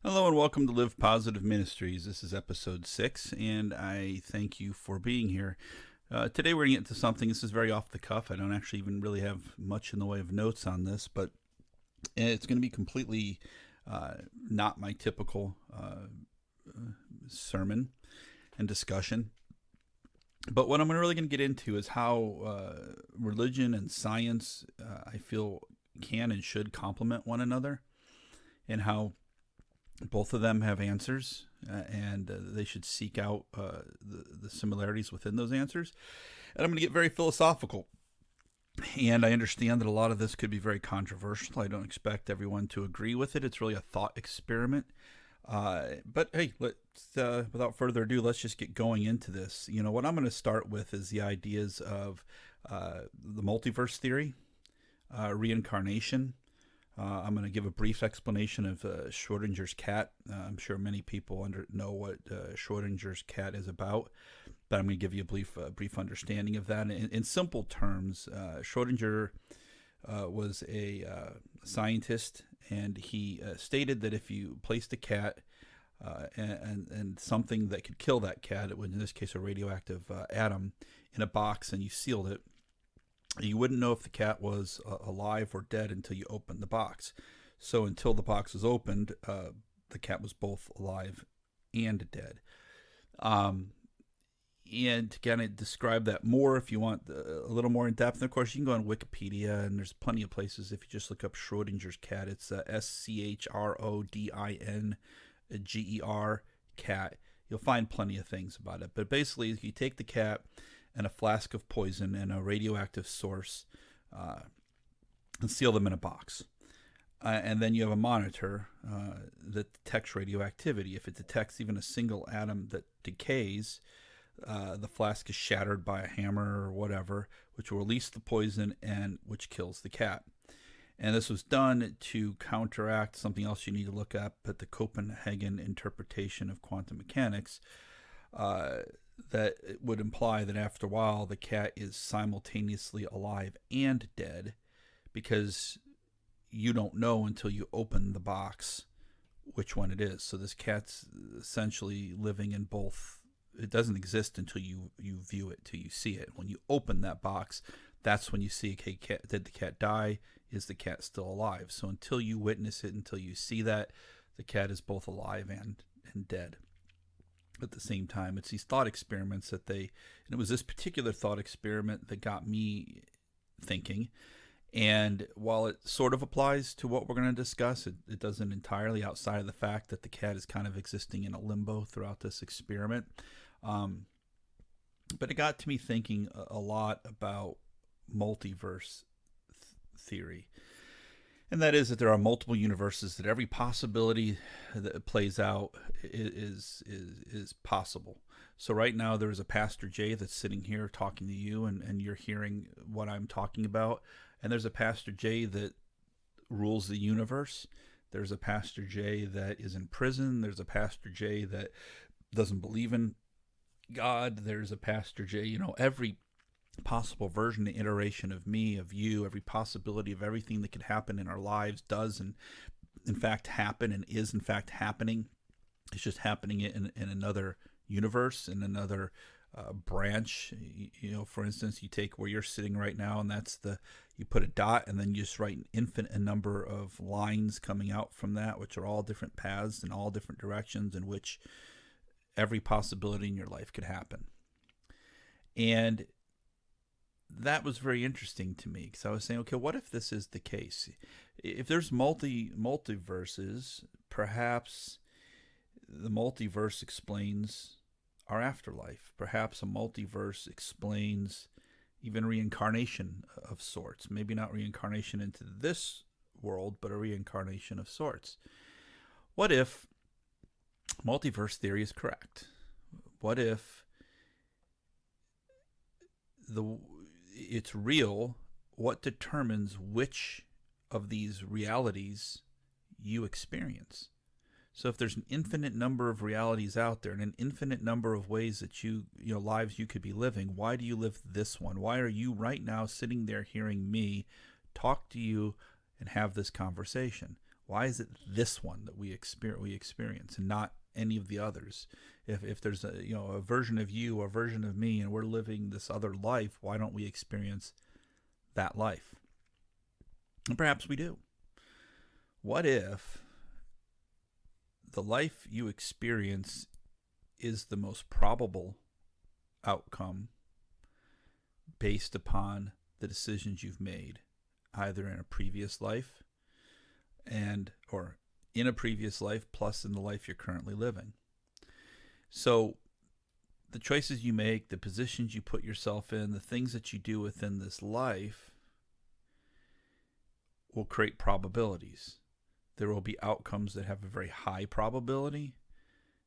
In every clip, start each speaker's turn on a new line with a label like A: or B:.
A: Hello and welcome to Live Positive Ministries. This is episode 6, and I thank you for being here. Today we're going to get into something. This is very off the cuff. I don't actually even really have much in the way of notes on this, but it's going to be completely not my typical sermon and discussion. But what I'm really going to get into is how religion and science, I feel, can and should complement one another, and how both of them have answers, and they should seek out the similarities within those answers. And I'm going to get very philosophical. And I understand that a lot of this could be very controversial. I don't expect everyone to agree with it. It's really a thought experiment. But hey, without further ado, let's just get going into this. You know, what I'm going to start with is the ideas of the multiverse theory, reincarnation. I'm going to give a brief explanation of Schrodinger's cat. I'm sure many people know what Schrodinger's cat is about, but I'm going to give you a brief understanding of that. In simple terms, Schrodinger was a scientist, and he stated that if you placed a cat and something that could kill that cat, it would, in this case, a radioactive atom, in a box, and you sealed it, you wouldn't know if the cat was alive or dead until you opened the box. So until the box was opened, the cat was both alive and dead. And to kind of describe that more, if you want a little more in depth, and of course you can go on Wikipedia, and there's plenty of places. If you just look up Schrodinger's cat, it's Schrodinger cat. You'll find plenty of things about it. But basically, if you take the cat and a flask of poison and a radioactive source, and seal them in a box. And then you have a monitor that detects radioactivity. If it detects even a single atom that decays, the flask is shattered by a hammer or whatever, which will release the poison and which kills the cat. And this was done to counteract something else you need to look up at the Copenhagen interpretation of quantum mechanics, that it would imply that after a while the cat is simultaneously alive and dead, because you don't know until you open the box which one it is. So this cat's essentially living in both. It doesn't exist until you view it, till you see it. When you open that box, that's when you see, okay, did the cat die? Is the cat still alive? So until you witness it, until you see that, the cat is both alive and dead at the same time. It's these thought experiments and it was this particular thought experiment that got me thinking. And while it sort of applies to what we're going to discuss, it doesn't entirely, outside of the fact that the cat is kind of existing in a limbo throughout this experiment. But it got to me thinking a lot about multiverse theory. And that is that there are multiple universes, that every possibility that plays out is possible. So right now there's a Pastor Jay that's sitting here talking to you, and you're hearing what I'm talking about. And there's a Pastor Jay that rules the universe. There's a Pastor Jay that is in prison. There's a Pastor Jay that doesn't believe in God. There's a Pastor Jay, every possible version and iteration of me, of you, every possibility of everything that could happen in our lives does, and in fact happen, and is in fact happening. It's just happening in another universe, in another branch. For instance, you take where you're sitting right now, and you put a dot, and then you just write an infinite number of lines coming out from that, which are all different paths in all different directions, in which every possibility in your life could happen. And that was very interesting to me, because I was saying, okay, what if this is the case? If there's multiverses, perhaps the multiverse explains our afterlife. Perhaps a multiverse explains even reincarnation of sorts. Maybe not reincarnation into this world, but a reincarnation of sorts. What if multiverse theory is correct? What if it's real? What determines which of these realities you experience? So if there's an infinite number of realities out there and an infinite number of ways that lives you could be living, why do you live this one? Why are you right now sitting there hearing me talk to you and have this conversation? Why is it this one that we experience and not any of the others? If there's a version of you or a version of me and we're living this other life, why don't we experience that life? And perhaps we do. What if the life you experience is the most probable outcome based upon the decisions you've made, either in a previous life or in a previous life plus in the life you're currently living? So the choices you make, the positions you put yourself in, the things that you do within this life will create probabilities. There will be outcomes that have a very high probability.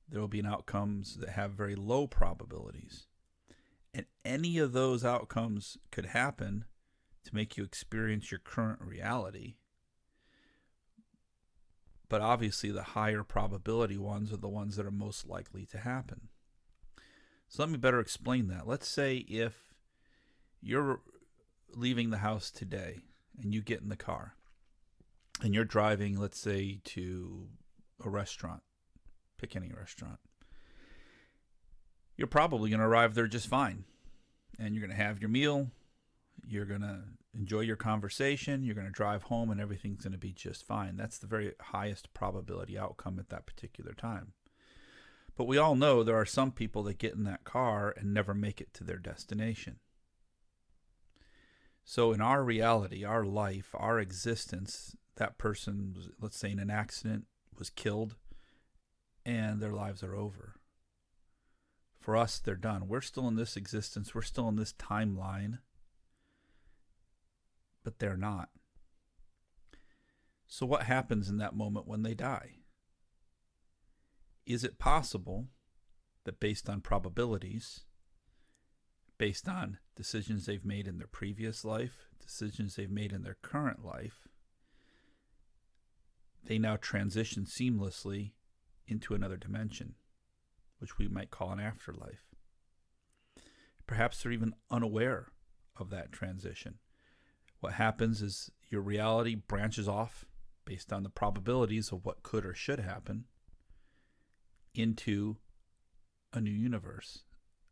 A: There will be outcomes that have very low probabilities. And any of those outcomes could happen to make you experience your current reality. But obviously the higher probability ones are the ones that are most likely to happen. So let me better explain that. Let's say if you're leaving the house today and you get in the car and you're driving, let's say, to a restaurant, pick any restaurant. You're probably going to arrive there just fine. And you're going to have your meal. You're going to enjoy your conversation. You're going to drive home and everything's going to be just fine. That's the very highest probability outcome at that particular time. But we all know there are some people that get in that car and never make it to their destination. So in our reality, our life, our existence, that person was, let's say, in an accident, was killed, and their lives are over. For us, they're done. We're still in this existence. We're still in this timeline, but they're not. So what happens in that moment when they die? Is it possible that based on probabilities, based on decisions they've made in their previous life, decisions they've made in their current life, they now transition seamlessly into another dimension, which we might call an afterlife? Perhaps they're even unaware of that transition. What happens is your reality branches off based on the probabilities of what could or should happen into a new universe,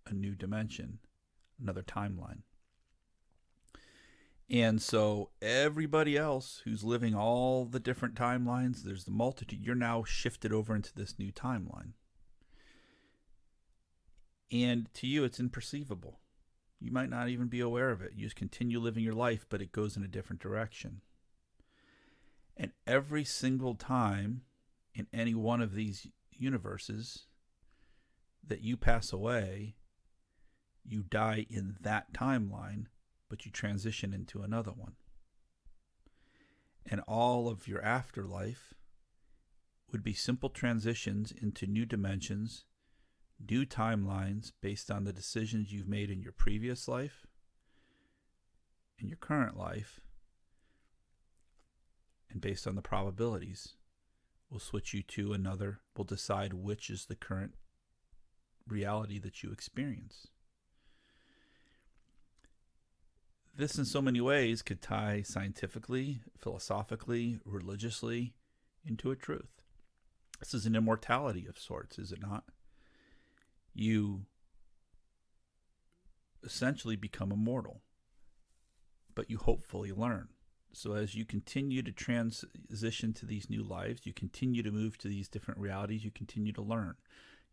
A: a new dimension, another timeline. And so everybody else who's living all the different timelines, there's the multitude, you're now shifted over into this new timeline. And to you, it's imperceivable. You might not even be aware of it. You just continue living your life, but it goes in a different direction. And every single time in any one of these universes that you pass away, you die in that timeline, but you transition into another one. And all of your afterlife would be simple transitions into new dimensions, new timelines based on the decisions you've made in your previous life, in your current life, and based on the probabilities, we'll switch you to another. We'll decide which is the current reality that you experience. This in so many ways could tie scientifically, philosophically, religiously into a truth. This is an immortality of sorts, is it not? You essentially become immortal, but you hopefully learn. So as you continue to transition to these new lives, you continue to move to these different realities, you continue to learn,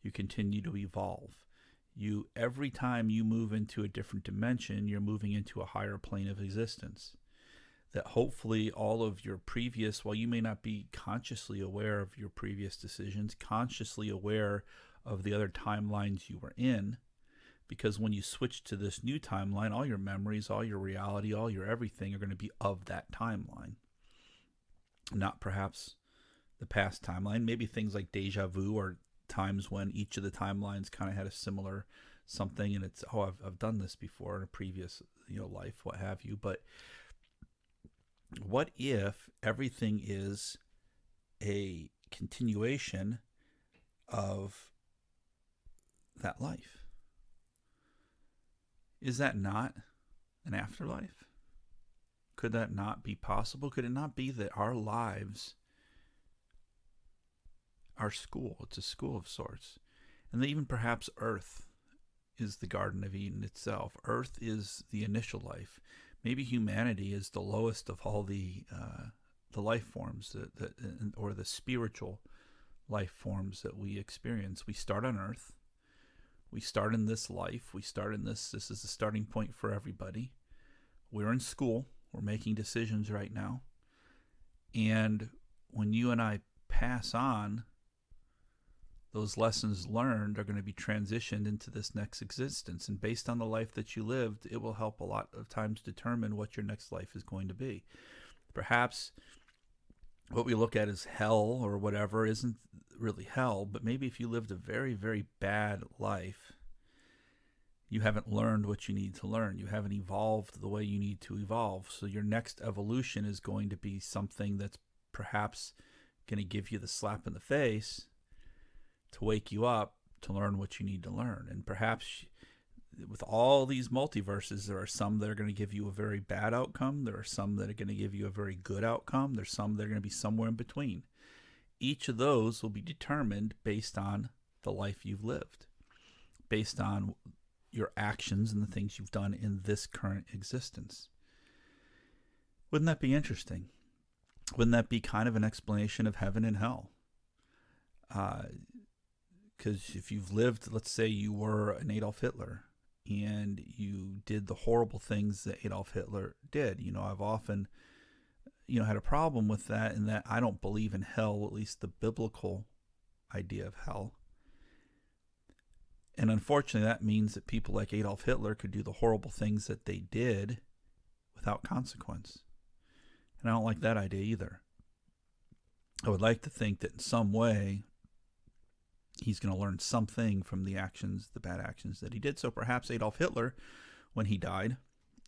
A: you continue to evolve. Every time you move into a different dimension, you're moving into a higher plane of existence. That hopefully all of your previous, while you may not be consciously aware of your previous decisions, consciously aware of the other timelines you were in, because when you switch to this new timeline, all your memories, all your reality, all your everything are going to be of that timeline. Not perhaps the past timeline, maybe things like deja vu or times when each of the timelines kind of had a similar something, and it's, oh, I've done this before in a previous life, what have you. But what if everything is a continuation of that life? Is that not an afterlife? Could that not be possible? Could it not be that our lives our school. It's a school of sorts. And then even perhaps Earth is the Garden of Eden itself. Earth is the initial life. Maybe humanity is the lowest of all the life forms or the spiritual life forms that we experience. We start on Earth. We start in this life. We start in this. This is the starting point for everybody. We're in school. We're making decisions right now. And when you and I pass on, those lessons learned are going to be transitioned into this next existence. And based on the life that you lived, it will help a lot of times determine what your next life is going to be. Perhaps what we look at as hell or whatever isn't really hell, but maybe if you lived a very, very bad life, you haven't learned what you need to learn. You haven't evolved the way you need to evolve. So your next evolution is going to be something that's perhaps going to give you the slap in the face to wake you up to learn what you need to learn. And perhaps with all these multiverses, there are some that are going to give you a very bad outcome. There are some that are going to give you a very good outcome. There's some that are going to be somewhere in between. Each of those will be determined based on the life you've lived, based on your actions and the things you've done in this current existence. Wouldn't that be interesting? Wouldn't that be kind of an explanation of heaven and hell? Because if you've lived, let's say you were an Adolf Hitler and you did the horrible things that Adolf Hitler did. I've often, had a problem with that, in that I don't believe in hell, at least the biblical idea of hell. And unfortunately, that means that people like Adolf Hitler could do the horrible things that they did without consequence. And I don't like that idea either. I would like to think that in some way, he's going to learn something from the bad actions that he did. So perhaps Adolf Hitler, when he died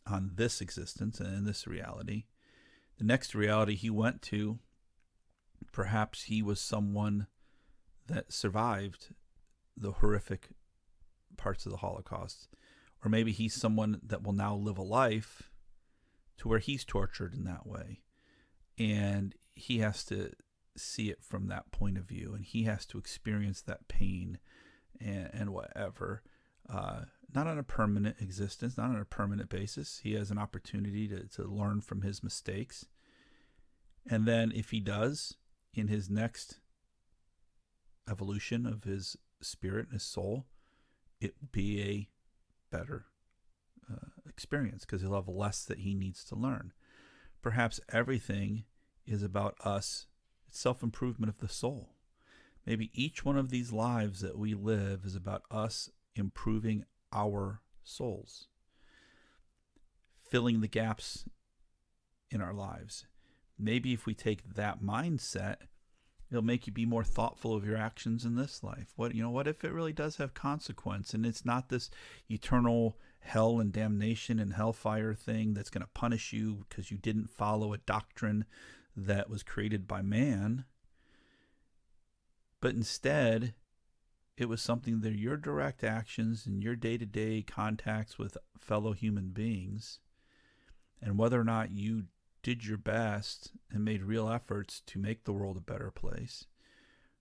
A: on this existence and in this reality, the next reality he went to, perhaps he was someone that survived the horrific parts of the Holocaust. Or maybe he's someone that will now live a life to where he's tortured in that way. And he has to see it from that point of view, and he has to experience that pain and whatever, not on a permanent existence, not on a permanent basis. He has an opportunity to learn from his mistakes, and then if he does, in his next evolution of his spirit and his soul, it will be a better experience, because he'll have less that he needs to learn. Perhaps everything is about us. It's self-improvement of the soul. Maybe each one of these lives that we live is about us improving our souls, filling the gaps in our lives. Maybe if we take that mindset, it'll make you be more thoughtful of your actions in this life. What if it really does have consequence, and it's not this eternal hell and damnation and hellfire thing that's going to punish you because you didn't follow a doctrine that was created by man, but instead it was something that your direct actions and your day-to-day contacts with fellow human beings, and whether or not you did your best and made real efforts to make the world a better place,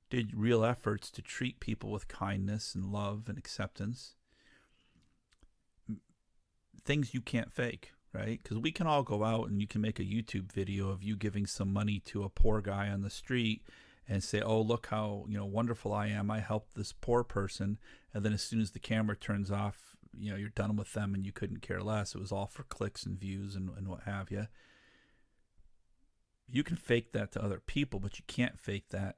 A: did real efforts to treat people with kindness and love and acceptance, things you can't fake, right? Because we can all go out and you can make a YouTube video of you giving some money to a poor guy on the street and say, oh, look how wonderful I am. I helped this poor person. And then as soon as the camera turns off, you're done with them and you couldn't care less. It was all for clicks and views and what have you. You can fake that to other people, but you can't fake that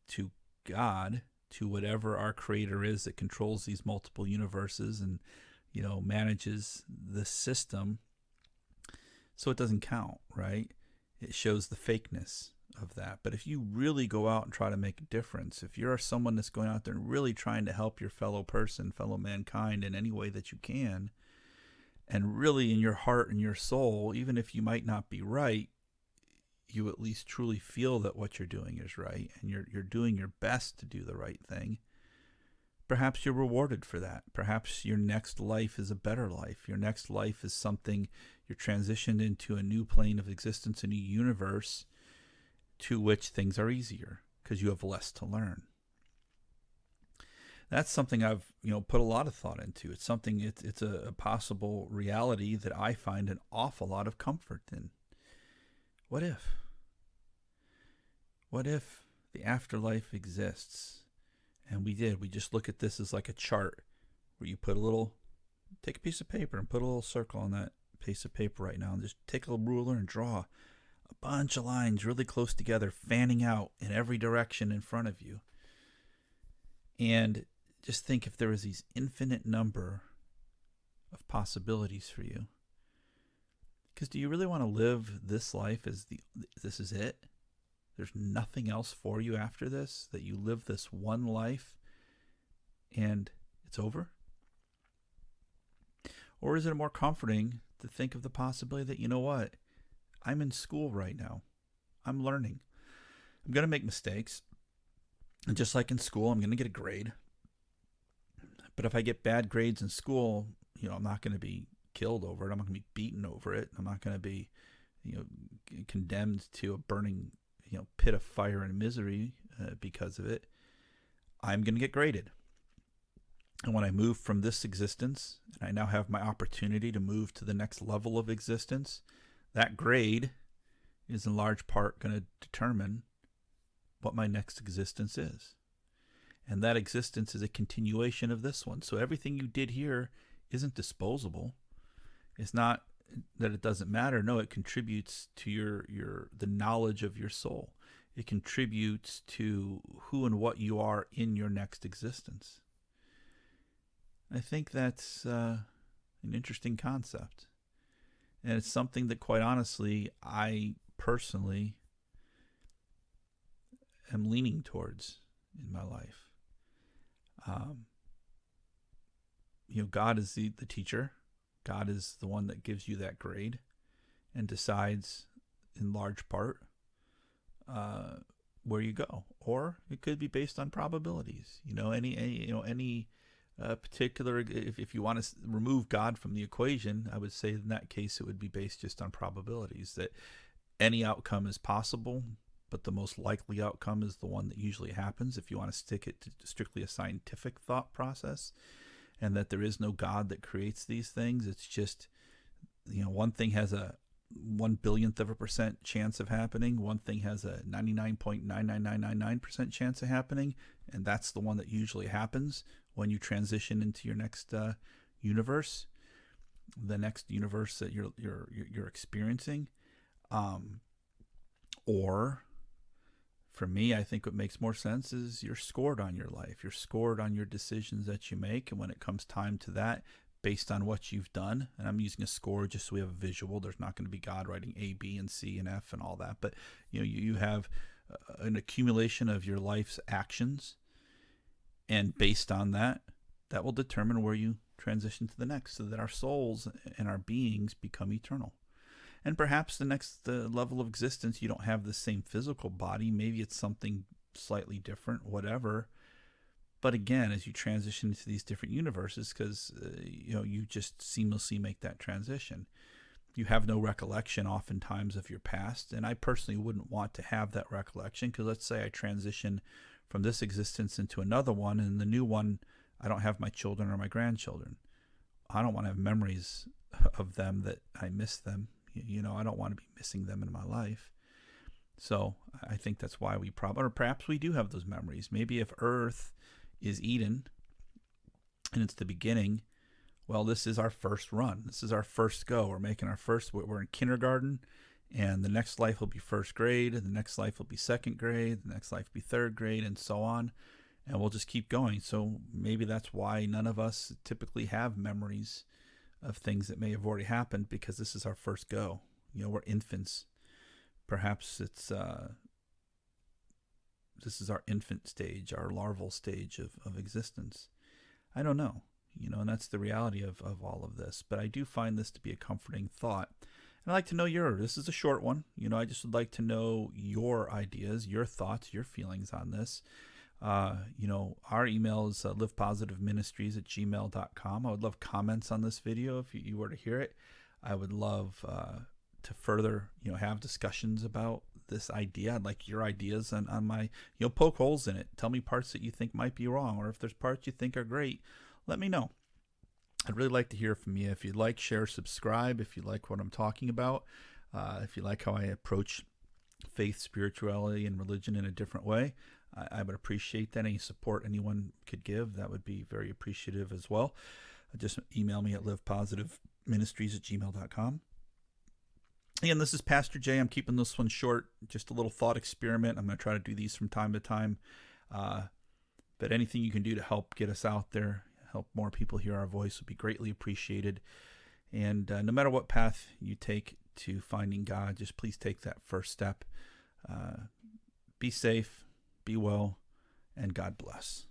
A: to God, to whatever our creator is that controls these multiple universes and, manages the system. So it doesn't count, right? It shows the fakeness of that. But if you really go out and try to make a difference, if you're someone that's going out there and really trying to help your fellow person, fellow mankind in any way that you can, and really in your heart and your soul, even if you might not be right, you at least truly feel that what you're doing is right, and you're doing your best to do the right thing, perhaps you're rewarded for that. Perhaps your next life is a better life. Your next life is something you're transitioned into, a new plane of existence, a new universe to which things are easier. because you have less to learn. That's something I've put a lot of thought into. It's something it's a possible reality that I find an awful lot of comfort in. What if? What if the afterlife exists? And we just look at this as like a chart where you take a piece of paper and put a little circle on that piece of paper right now, and just take a ruler and draw a bunch of lines really close together, fanning out in every direction in front of you. And just think if there was these infinite number of possibilities for you. Because do you really want to live this life as this is it? There's nothing else for you after this? That you live this one life and it's over? Or is it more comforting to think of the possibility that, you know what? I'm in school right now. I'm learning. I'm going to make mistakes. And just like in school, I'm going to get a grade. But if I get bad grades in school, I'm not going to be killed over it. I'm not going to be beaten over it. I'm not going to be, condemned to a burning, pit of fire and misery because of it. I'm going to get graded. And when I move from this existence, and I now have my opportunity to move to the next level of existence, that grade is in large part going to determine what my next existence is. And that existence is a continuation of this one. So everything you did here isn't disposable. It's not that it doesn't matter. No, it contributes to the knowledge of your soul. It contributes to who and what you are in your next existence. I think that's an interesting concept. And it's something that, quite honestly, I personally am leaning towards in my life. God is the teacher. God is the one that gives you that grade and decides in large part where you go. Or it could be based on probabilities. Any particular, if you want to remove God from the equation, I would say in that case it would be based just on probabilities, that any outcome is possible, but the most likely outcome is the one that usually happens if you want to stick it to strictly a scientific thought process, and that there is no God that creates these things. It's just, one thing has a 1/1000% chance of happening. One thing has a 99.99999% chance of happening, and that's the one that usually happens when you transition into your next universe, the next universe that you're experiencing. Or for me, I think what makes more sense is you're scored on your life. You're scored on your decisions that you make, and when it comes time to that, based on what you've done, and I'm using a score just so we have a visual. There's not going to be God writing A, B, and C, and F, and all that. But you have an accumulation of your life's actions, and based on that, that will determine where you transition to the next, so that our souls and our beings become eternal. And perhaps the next level of existence, you don't have the same physical body. Maybe it's something slightly different, whatever. But again, as you transition into these different universes, because you just seamlessly make that transition, you have no recollection oftentimes of your past. And I personally wouldn't want to have that recollection, because let's say I transition from this existence into another one, and the new one, I don't have my children or my grandchildren. I don't want to have memories of them that I miss them. I don't want to be missing them in my life. So I think that's why we or perhaps we do have those memories. Maybe if Earth is Eden and it's the beginning, well, this is our first run. This is our first go. We're in kindergarten, and the next life will be first grade, and the next life will be second grade, the next life will be third grade, and so on. And we'll just keep going. So maybe that's why none of us typically have memories of things that may have already happened, because this is our first go. We're infants. Perhaps it's this is our infant stage, our larval stage of existence. I don't know, and that's the reality of all of this. But I do find this to be a comforting thought. And I'd like to know this is a short one. I just would like to know your ideas, your thoughts, your feelings on this. Our email is livepositiveministries@gmail.com. I would love comments on this video if you were to hear it. I would love to further, have discussions about this idea. I'd like your ideas on my, poke holes in it. Tell me parts that you think might be wrong, or if there's parts you think are great, let me know. I'd really like to hear from you. If you'd like, share, subscribe. If you like what I'm talking about, if you like how I approach faith, spirituality, and religion in a different way, I would appreciate that. Any support anyone could give, that would be very appreciative as well. Just email me at livepositiveministries@gmail.com. Again, this is Pastor Jay. I'm keeping this one short, just a little thought experiment. I'm going to try to do these from time to time. But anything you can do to help get us out there, help more people hear our voice, would be greatly appreciated. And no matter what path you take to finding God, just please take that first step. Be safe, be well, and God bless.